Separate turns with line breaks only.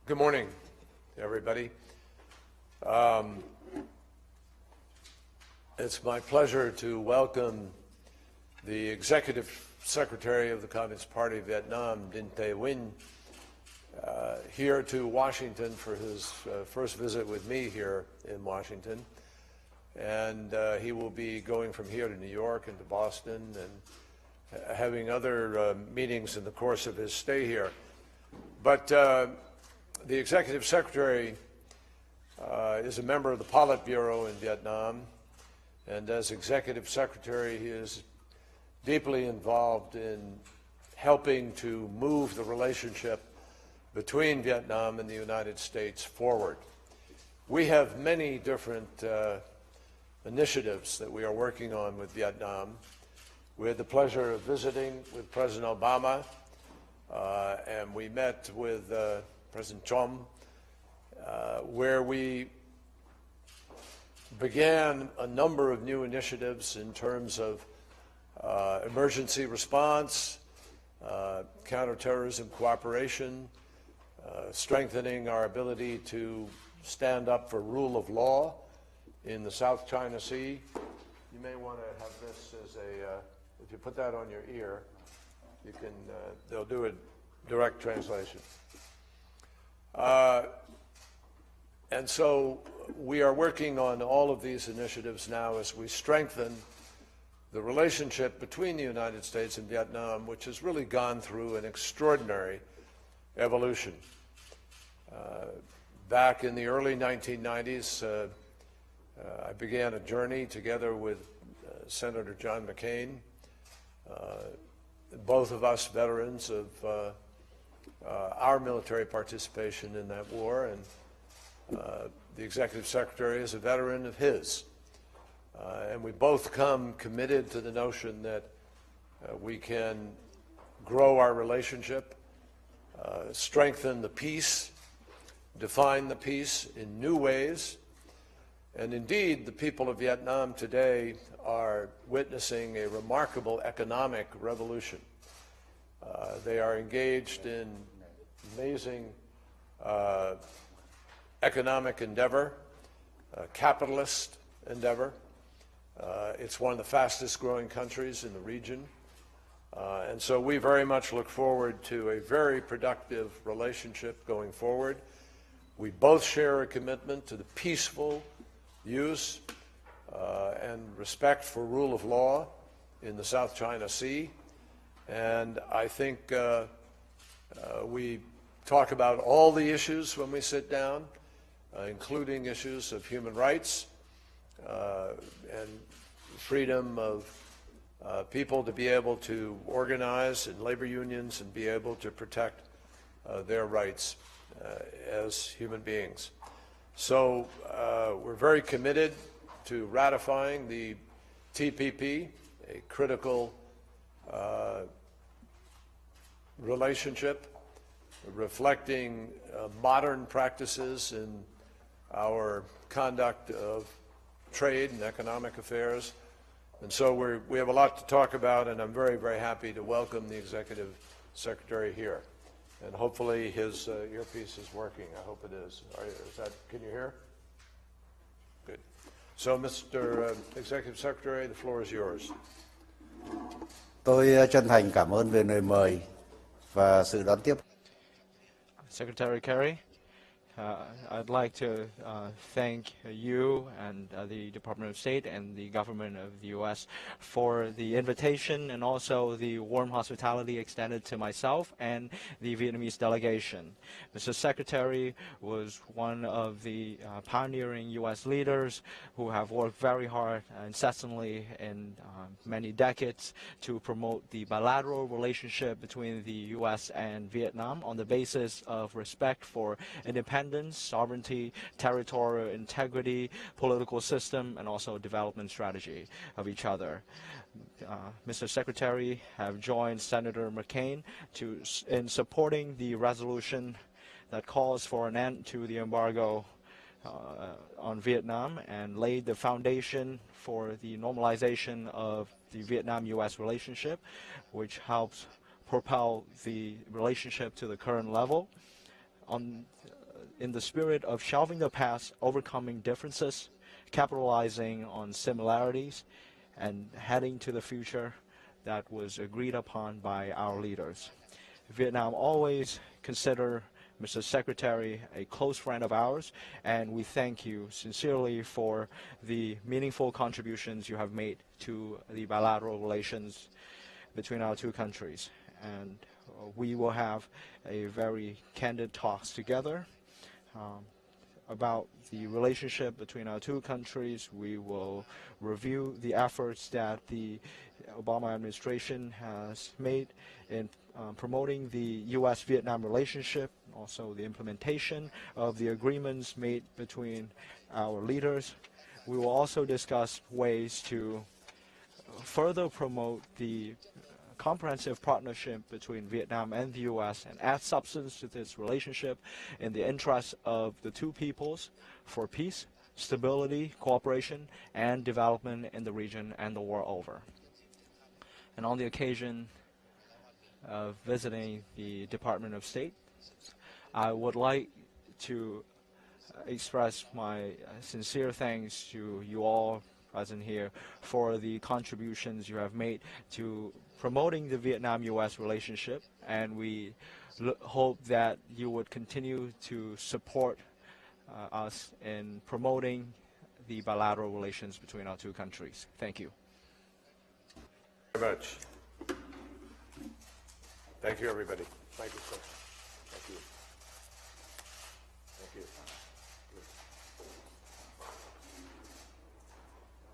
Good morning, everybody. It's my pleasure to welcome the Executive Secretary of the Communist Party of Vietnam, Huynh, here to Washington for his first visit with me here in Washington. And he will be going from here to New York and to Boston and having other meetings in the course of his stay here. But the Executive Secretary is a member of the Politburo in Vietnam, and as Executive Secretary, he is deeply involved in helping to move the relationship between Vietnam and the United States forward. We have many different initiatives that we are working on with Vietnam. We had the pleasure of visiting with President Obama, and we met with President Trump, where we began a number of new initiatives in terms of emergency response, counterterrorism cooperation, strengthening our ability to stand up for rule of law in the South China Sea. You may want to have this as a, if you put that on your ear, you can, they'll do a direct translation. And so we are working on all of these initiatives now as we strengthen the relationship between the United States and Vietnam, which has really gone through an extraordinary evolution. Back in the early 1990s, I began a journey together with Senator John McCain, both of us veterans of our military participation in that war, and the Executive Secretary is a veteran of his. And we both come committed to the notion that we can grow our relationship, strengthen the peace, define the peace in new ways. And indeed, the people of Vietnam today are witnessing a remarkable economic revolution. They are engaged in amazing economic endeavor, capitalist endeavor. It's one of the fastest growing countries in the region. And so we very much look forward to a very productive relationship going forward. We both share a commitment to the peaceful use and respect for rule of law in the South China Sea. And I think we talk about all the issues when we sit down, including issues of human rights and freedom of people to be able to organize in labor unions and be able to protect their rights as human beings. So we're very committed to ratifying the TPP, a critical relationship reflecting modern practices in our conduct of trade and economic affairs. And so we have a lot to talk about, and I'm very, very happy to welcome the Executive Secretary here. And hopefully his earpiece is working. I hope it is. Can you hear? Good. So, Mr. Executive Secretary, the floor is yours.
Tôi chân thành cảm ơn về lời mời và sự đón tiếp.
Secretary Kerry, I'd like to thank you and the Department of State and the government of the U.S. for the invitation and also the warm hospitality extended to myself and the Vietnamese delegation. Mr. Secretary was one of the pioneering U.S. leaders who have worked very hard incessantly in many decades to promote the bilateral relationship between the U.S. and Vietnam on the basis of respect for independence, sovereignty, territorial integrity, political system, and also development strategy of each other. Mr. Secretary have joined Senator McCain in supporting the resolution that calls for an end to the embargo on Vietnam and laid the foundation for the normalization of the Vietnam-U.S. relationship, which helps propel the relationship to the current level. On in the spirit of shelving the past, overcoming differences, capitalizing on similarities, and heading to the future that was agreed upon by our leaders. Vietnam always consider Mr. Secretary a close friend of ours, and we thank you sincerely for the meaningful contributions you have made to the bilateral relations between our two countries. And we will have a very candid talks together about the relationship between our two countries. We will review the efforts that the Obama administration has made in promoting the U.S.-Vietnam relationship, also the implementation of the agreements made between our leaders. We will also discuss ways to further promote the comprehensive partnership between Vietnam and the U.S. and add substance to this relationship in the interest of the two peoples for peace, stability, cooperation, and development in the region and the world over. And on the occasion of visiting the Department of State, I would like to express my sincere thanks to you all present here for the contributions you have made to promoting the Vietnam-U.S. relationship, and we hope that you would continue to support us in promoting the bilateral relations between our two countries. Thank you.
Very much. Thank you, everybody. Thank you, sir.